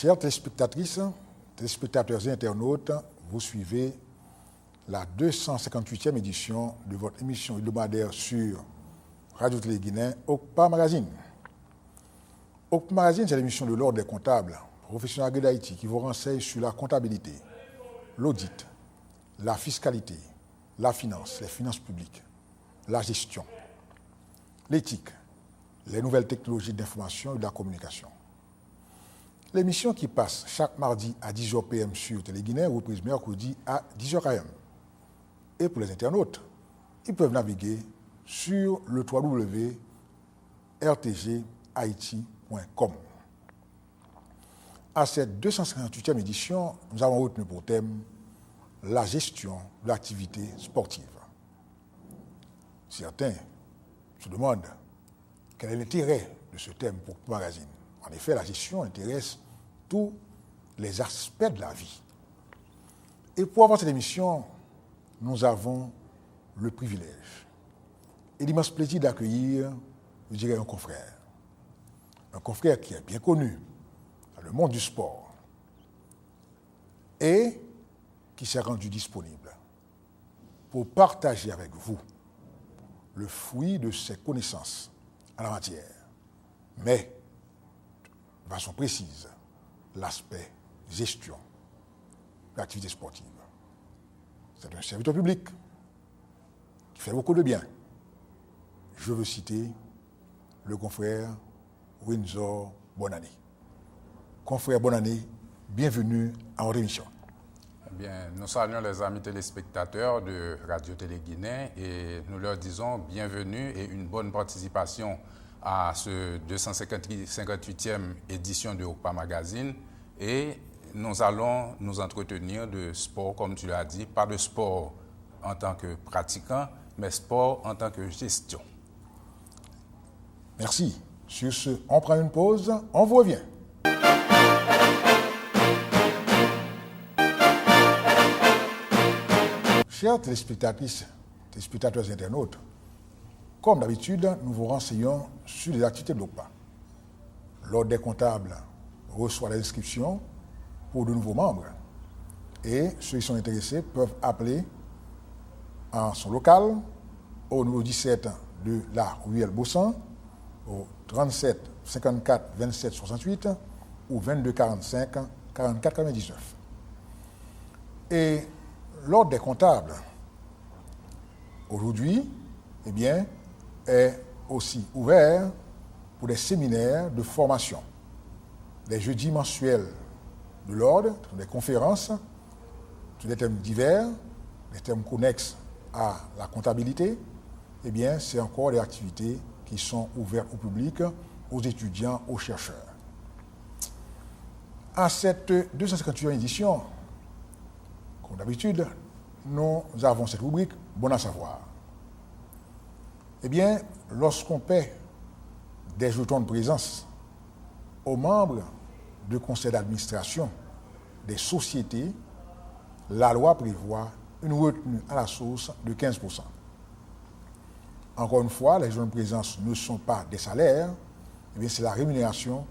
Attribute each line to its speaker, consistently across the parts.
Speaker 1: Chères téléspectatrices, téléspectateurs et internautes, vous suivez la 258e édition de votre émission hebdomadaire sur Radio-Télé Guinée, OCPA Magazine. OCPA Magazine, c'est l'émission de l'Ordre des comptables, professionnels d'Haïti, qui vous renseigne sur la comptabilité, l'audit, la fiscalité, la finance, les finances publiques, la gestion, l'éthique, les nouvelles technologies d'information et de la communication. L'émission qui passe chaque mardi à 10h PM sur Télé Guinée, reprise mercredi à 10h AM. Et pour les internautes, ils peuvent naviguer sur le www.rtghaiti.com. À cette 258e édition, nous avons retenu pour thème la gestion de l'activité sportive. Certains se demandent quel est l'intérêt de ce thème pour le magazine. En effet, la gestion intéresse tous les aspects de la vie. Et pour avoir cette émission, nous avons le privilège et l'immense plaisir d'accueillir, je dirais, un confrère. Un confrère qui est bien connu dans le monde du sport et qui s'est rendu disponible pour partager avec vous le fruit de ses connaissances en la matière, mais de façon précise, l'aspect gestion de l'activité sportive. C'est un serviteur public qui fait beaucoup de bien. Je veux citer le confrère Windsor Bonannée. Confrère Bonannée, bienvenue à votre émission.
Speaker 2: Bien, nous saluons les amis téléspectateurs de Radio-Télé Guinée et nous leur disons bienvenue et une bonne participation à ce 258e édition de OCPA Magazine. Et nous allons nous entretenir de sport, comme tu l'as dit, pas de sport en tant que pratiquant, mais sport en tant que gestion.
Speaker 1: Merci. Sur ce, on prend une pause, on vous revient. Chers téléspectatrices, téléspectateurs et internautes, comme d'habitude, nous vous renseignons sur les activités de l'OCPA. L'Ordre des comptables reçoit les inscriptions pour de nouveaux membres et ceux qui sont intéressés peuvent appeler en son local au numéro 17 de la ruelle Bossan au 37 54 27 68 ou 22 45 44 99. Et l'Ordre des comptables, aujourd'hui, eh bien, est aussi ouvert pour des séminaires de formation. Les jeudis mensuels de l'Ordre, des conférences sur des thèmes divers, des thèmes connexes à la comptabilité, eh bien, c'est encore des activités qui sont ouvertes au public, aux étudiants, aux chercheurs. À cette 258e édition, comme d'habitude, nous avons cette rubrique « Bon à savoir ». Eh bien, lorsqu'on paie des jetons de présence aux membres du conseil d'administration des sociétés, la loi prévoit une retenue à la source de 15%. Encore une fois, les jetons de présence ne sont pas des salaires, eh bien, c'est la rémunération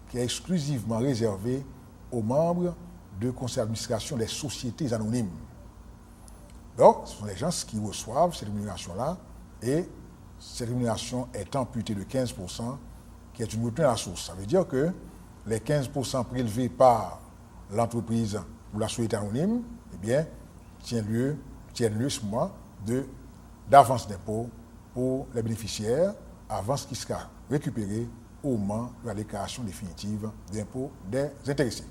Speaker 1: qui est exclusivement réservée aux membres du conseil d'administration des sociétés anonymes. Donc, ce sont les gens qui reçoivent cette rémunération-là et cette rémunération est amputée de 15%, qui est une retenue à la source. Ça veut dire que les 15% prélevés par l'entreprise ou la société anonyme, eh bien, tiennent lieu ce mois d'avance d'impôt pour les bénéficiaires, avance qui sera récupérée au moment de la déclaration définitive d'impôt des intéressés.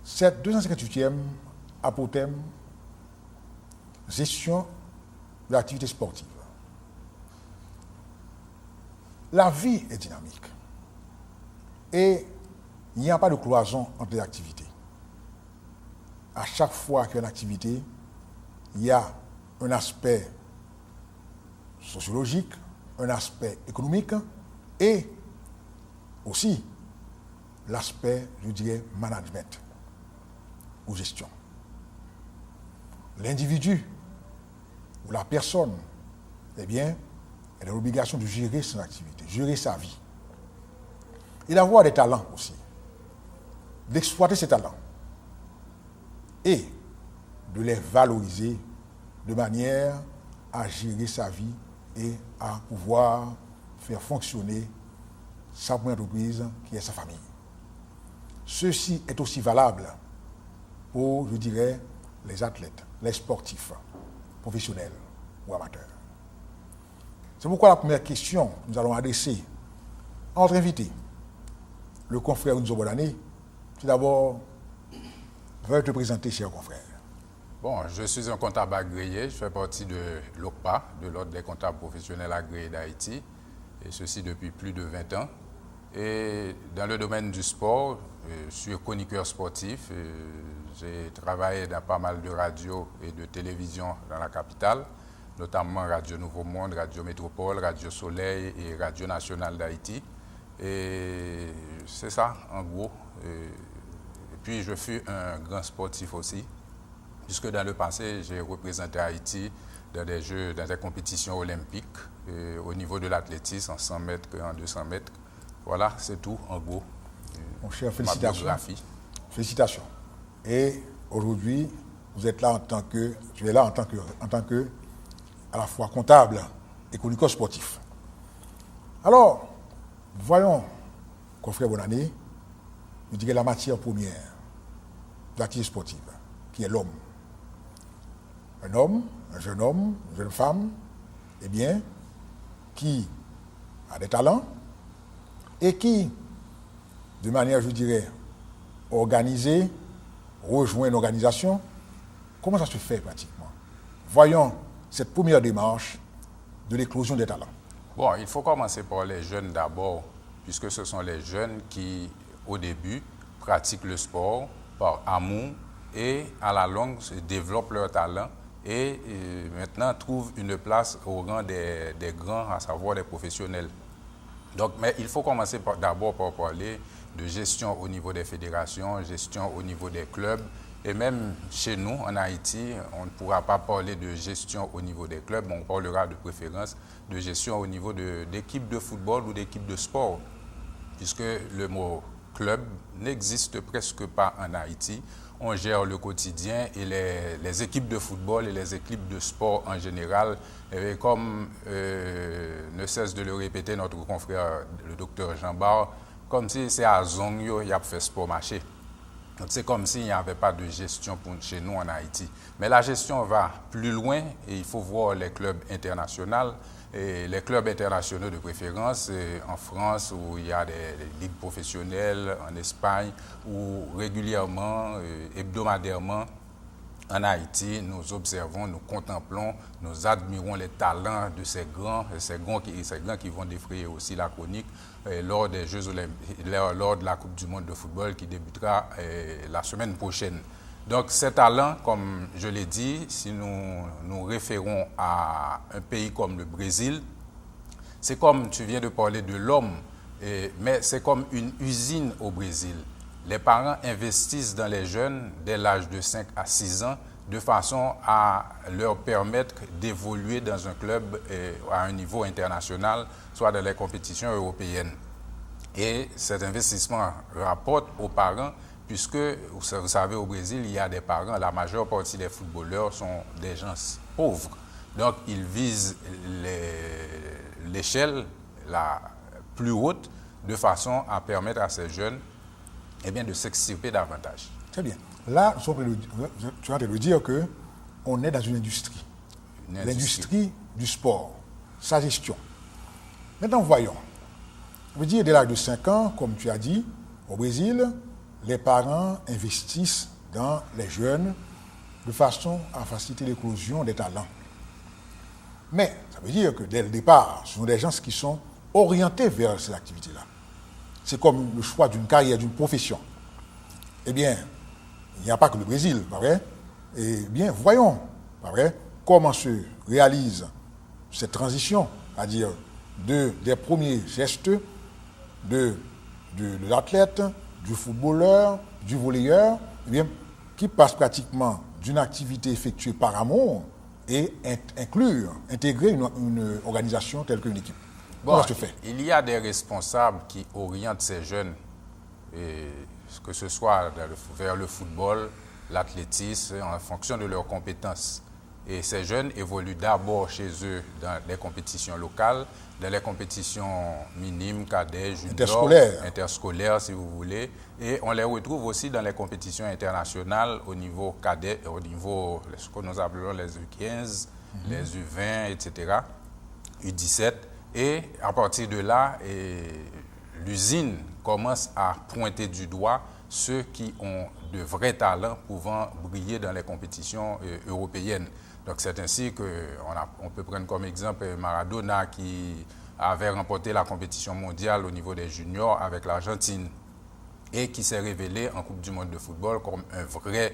Speaker 1: Cette 258e a pour thème gestion de l'activité sportive. La vie est dynamique et il n'y a pas de cloison entre les activités. À chaque fois qu'il y a une activité, il y a un aspect sociologique, un aspect économique et aussi l'aspect, je dirais, management ou gestion. L'individu ou la personne, eh bien, elle a l'obligation de gérer son activité, gérer sa vie. Et d'avoir des talents aussi. d'exploiter ces talents et de les valoriser de manière à gérer sa vie et à pouvoir faire fonctionner sa première entreprise qui est sa famille. Ceci est aussi valable pour, je dirais, les athlètes, les sportifs, professionnels ou amateurs. C'est pourquoi la première question que nous allons adresser à notre invité, le confrère Unzo Bodani, c'est d'abord, veuillez te présenter, cher confrère.
Speaker 2: Bon, je suis un comptable agréé, je fais partie de l'OCPA, de l'Ordre des comptables professionnels agréés d'Haïti, et ceci depuis plus de 20 ans. Et dans le domaine du sport, je suis chroniqueur sportif. J'ai travaillé dans pas mal de radios et de télévision dans la capitale, notamment Radio Nouveau Monde, Radio Métropole, Radio Soleil et Radio Nationale d'Haïti. Et c'est ça, en gros. Et puis, je fus un grand sportif aussi, puisque dans le passé, j'ai représenté Haïti dans des jeux, dans des compétitions olympiques, au niveau de l'athlétisme, en 100 mètres et en 200 mètres. Voilà, c'est tout, en gros.
Speaker 1: Mon cher, félicitations.
Speaker 2: Ma biographie.
Speaker 1: Félicitations. Et aujourd'hui, vous êtes là en tant que, tu es là en tant que, à la fois comptable et chroniqueur sportif. Alors, voyons, confrère Bodani, je dirais la matière première de l'activité sportive, qui est l'homme. Un homme, un jeune femme, eh bien, qui a des talents et qui, de manière, je dirais, organisée, rejoint une organisation. Comment ça se fait pratiquement? Voyons cette première démarche de l'éclosion des talents.
Speaker 2: Bon, il faut commencer par les jeunes d'abord, puisque ce sont les jeunes qui, au début, pratiquent le sport par amour et à la longue développent leur talent et maintenant trouvent une place au rang des grands, à savoir des professionnels. Donc, mais il faut commencer d'abord par parler de gestion au niveau des fédérations, gestion au niveau des clubs. Et même chez nous, en Haïti, on ne pourra pas parler de gestion au niveau des clubs, on parlera de préférence de gestion au niveau d'équipes de football ou d'équipes de sport, puisque le mot club n'existe presque pas en Haïti. On gère le quotidien et les équipes de football et les équipes de sport en général, et comme ne cesse de le répéter notre confrère, le docteur Jean Bar, comme si c'est à Zongyo, il y a fait sport marché. Donc c'est comme s'il n'y avait pas de gestion chez nous en Haïti. Mais la gestion va plus loin et il faut voir les clubs internationaux. Et les clubs internationaux de préférence en France où il y a des ligues professionnelles, en Espagne où régulièrement, hebdomadairement, en Haïti, nous observons, nous contemplons, nous admirons les talents de ces grands qui vont défrayer aussi la chronique lors des Jeux Olympiques, lors de la Coupe du Monde de football qui débutera la semaine prochaine. Donc ces talents, comme je l'ai dit, si nous nous référons à un pays comme le Brésil, c'est comme tu viens de parler de l'homme, mais c'est comme une usine au Brésil. Les parents investissent dans les jeunes dès l'âge de 5 à 6 ans de façon à leur permettre d'évoluer dans un club à un niveau international, soit dans les compétitions européennes. Et cet investissement rapporte aux parents, puisque vous savez au Brésil, il y a des parents, la majeure partie des footballeurs sont des gens pauvres. Donc ils visent l'échelle la plus haute de façon à permettre à ces jeunes de s'extirper davantage.
Speaker 1: Très bien. Là, tu es en train de dire qu'on est dans une industrie. L'industrie du sport, sa gestion. Maintenant, voyons. Je veux dire, dès l'âge de 5 ans, comme tu as dit, au Brésil, les parents investissent dans les jeunes de façon à faciliter l'éclosion des talents. Mais ça veut dire que dès le départ, ce sont des gens qui sont orientés vers ces activités-là. C'est comme le choix d'une carrière, d'une profession. Eh bien, il n'y a pas que le Brésil, pas vrai? Eh bien, voyons, pas vrai, comment se réalise cette transition, c'est-à-dire des premiers gestes de l'athlète, du footballeur, du volleyeur, eh bien, qui passe pratiquement d'une activité effectuée par amour et intégrer une organisation telle qu'une équipe.
Speaker 2: Bon, comment ça se fait? Il y a des responsables qui orientent ces jeunes que ce soit vers le football, l'athlétisme, en fonction de leurs compétences. Et ces jeunes évoluent d'abord chez eux dans les compétitions locales, dans les compétitions minimes, cadets, juniors, interscolaires si vous voulez. Et on les retrouve aussi dans les compétitions internationales au niveau cadet, au niveau ce que nous appelons les U15, les U20, etc., U17. Et à partir de là, l'usine commence à pointer du doigt ceux qui ont de vrais talents pouvant briller dans les compétitions européennes. Donc c'est ainsi qu'on peut prendre comme exemple Maradona qui avait remporté la compétition mondiale au niveau des juniors avec l'Argentine et qui s'est révélé en Coupe du monde de football comme un vrai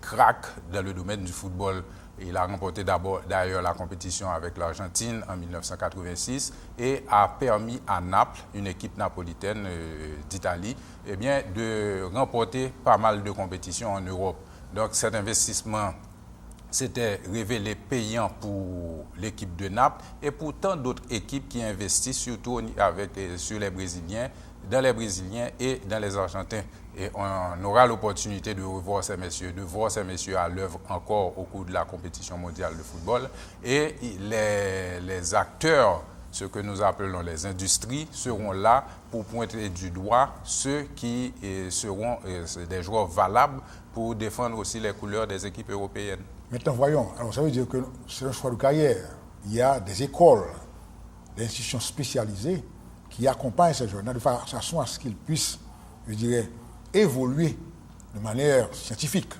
Speaker 2: crack dans le domaine du football. Il a remporté d'ailleurs la compétition avec l'Argentine en 1986 et a permis à Naples, une équipe napolitaine d'Italie, de remporter pas mal de compétitions en Europe. Donc cet investissement s'était révélé payant pour l'équipe de Naples et pour tant d'autres équipes qui investissent surtout sur les Brésiliens, dans les Brésiliens et dans les Argentins. Et on aura l'opportunité de voir ces messieurs à l'œuvre encore au cours de la compétition mondiale de football. Et les acteurs, ce que nous appelons les industries, seront là pour pointer du doigt ceux qui seront des joueurs valables pour défendre aussi les couleurs des équipes européennes.
Speaker 1: Maintenant, voyons, alors ça veut dire que c'est un choix de carrière. Il y a des écoles, des institutions spécialisées qui accompagnent ces jeunes de façon à ce qu'ils puissent, je dirais, évoluer de manière scientifique.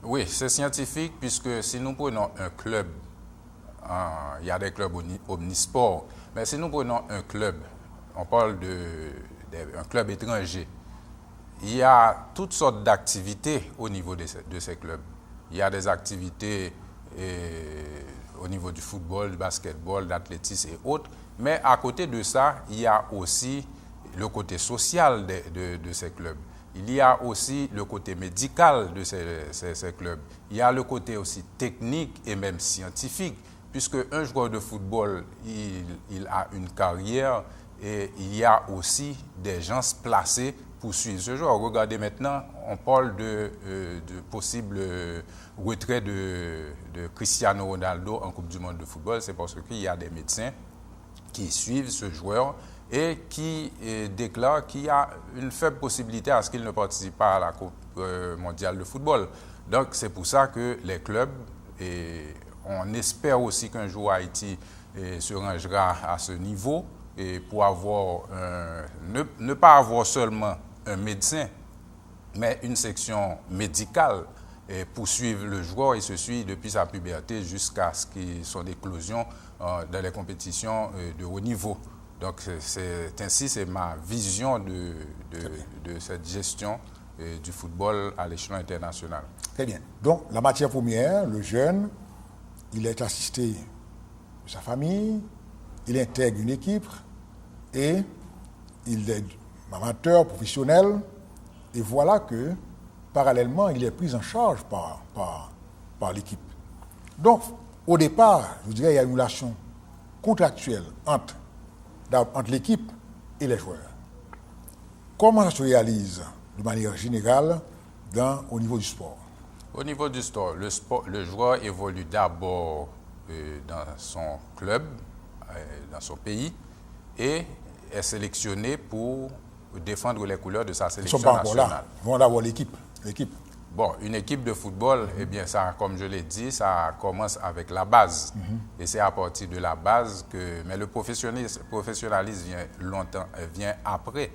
Speaker 2: Oui, c'est scientifique puisque si nous prenons un club, il y a des clubs omnisports, mais si nous prenons un club, on parle d'un club étranger, il y a toutes sortes d'activités au niveau de ces clubs. Il y a des activités au niveau du football, du basketball, d'athlétisme et autres. Mais à côté de ça, il y a aussi le côté social de ces clubs. Il y a aussi le côté médical de ces clubs. Il y a le côté aussi technique et même scientifique, puisque un joueur de football, il a une carrière et il y a aussi des gens placés pour suivre ce joueur. Regardez maintenant, on parle de possible retrait de Cristiano Ronaldo en Coupe du monde de football. C'est parce qu'il y a des médecins qui suivent ce joueur et qui déclarent qu'il y a une faible possibilité à ce qu'il ne participe pas à la Coupe mondiale de football. Donc c'est pour ça que les clubs, et on espère aussi qu'un jour Haïti se rangera à ce niveau et pour avoir ne pas avoir seulement un médecin, mais une section médicale pour suivre le joueur. Il se suit depuis sa puberté jusqu'à son éclosion dans les compétitions de haut niveau. Donc c'est ma vision de cette gestion du football à l'échelon international.
Speaker 1: Très bien. Donc la matière première, le jeune, il est assisté de sa famille, il intègre une équipe et il est amateur, professionnel, et voilà que, parallèlement, il est pris en charge par l'équipe. Donc, au départ, je dirais, il y a une relation contractuelle entre l'équipe et les joueurs. Comment ça se réalise de manière générale au niveau du sport?
Speaker 2: Au niveau du sport, le joueur évolue d'abord dans son club, dans son pays, et est sélectionné pour défendre les couleurs de sa sélection nationale. Ils ne sont pas encore là.
Speaker 1: Ils vont avoir l'équipe.
Speaker 2: Bon, une équipe de football, ça, comme je l'ai dit, ça commence avec la base. Et c'est à partir de la base mais le professionnalisme vient après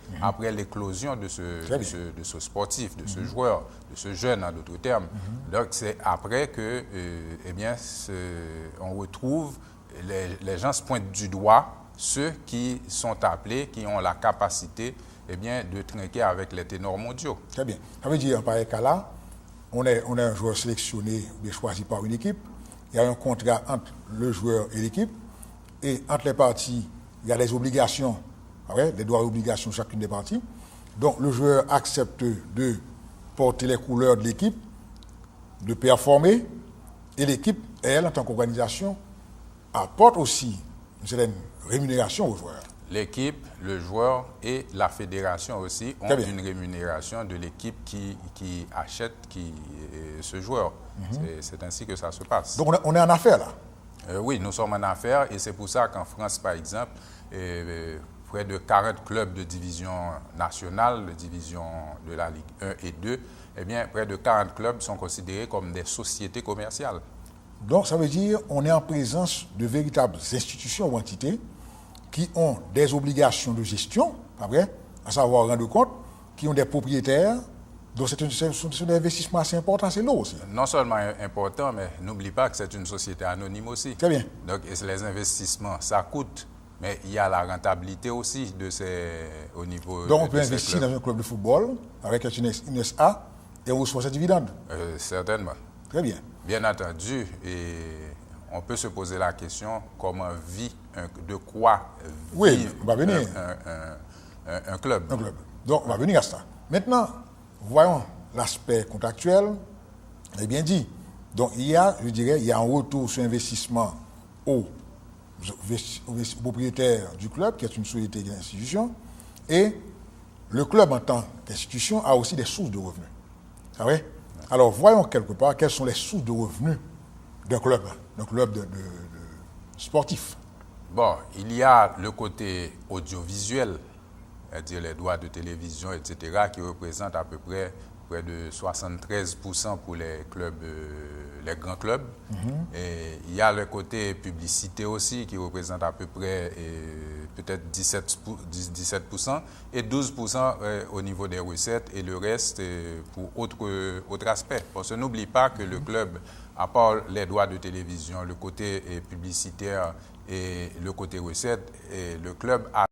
Speaker 2: l'éclosion de ce sportif, de ce joueur, de ce jeune en d'autres termes. Donc c'est après que, on retrouve, les gens se pointent du doigt ceux qui sont appelés, qui ont la capacité de trinquer avec les ténors mondiaux.
Speaker 1: Très bien. Ça veut dire, en pareil cas-là, on est un joueur sélectionné ou choisi par une équipe, il y a un contrat entre le joueur et l'équipe, et entre les parties, il y a des obligations, des droits et obligations de chacune des parties. Donc le joueur accepte de porter les couleurs de l'équipe, de performer, et l'équipe, elle, en tant qu'organisation, apporte aussi une certaine rémunération aux joueurs.
Speaker 2: L'équipe, le joueur et la fédération aussi ont
Speaker 1: Très bien.
Speaker 2: une rémunération de l'équipe qui achète ce joueur. C'est ainsi que ça se passe.
Speaker 1: Donc on est en affaire là.
Speaker 2: Oui, nous sommes en affaires et c'est pour ça qu'en France, par exemple, près de 40 clubs de division nationale, de division de la Ligue 1 et 2, eh bien, près de 40 clubs sont considérés comme des sociétés commerciales.
Speaker 1: Donc ça veut dire qu'on est en présence de véritables institutions ou entités qui ont des obligations de gestion, pas vrai, à savoir rendre compte, qui ont des propriétaires. Donc c'est un investissement assez important, c'est lourd aussi.
Speaker 2: Non seulement important, mais n'oublie pas que c'est une société anonyme aussi.
Speaker 1: Très bien.
Speaker 2: Donc les investissements, ça coûte, mais il y a la rentabilité aussi au niveau
Speaker 1: Donc on peut
Speaker 2: de ces
Speaker 1: investir
Speaker 2: clubs.
Speaker 1: dans un club de football avec une SA et on reçoit ses dividendes.
Speaker 2: Certainement.
Speaker 1: Très bien.
Speaker 2: Bien entendu, et on peut se poser la question comment de quoi
Speaker 1: Oui,
Speaker 2: vit
Speaker 1: on va venir.
Speaker 2: un club.
Speaker 1: Un club. Donc on va venir à ça. Maintenant, voyons l'aspect contractuel. Eh bien dit. Donc il y a un retour sur investissement au propriétaire du club, qui est une société d'institution, et le club en tant qu'institution a aussi des sources de revenus. C'est vrai? Alors voyons quelque part quelles sont les sources de revenus d'un club de sportif.
Speaker 2: Bon, il y a le côté audiovisuel, c'est-à-dire les droits de télévision, etc., qui représentent à peu près de 73% pour les clubs, les grands clubs. Et il y a le côté publicité aussi, qui représente à peu près peut-être 17% et 12% au niveau des recettes, et le reste pour autre aspect. Parce que n'oublie pas que le club, à part les droits de télévision, le côté publicitaire et le côté recettes, le club a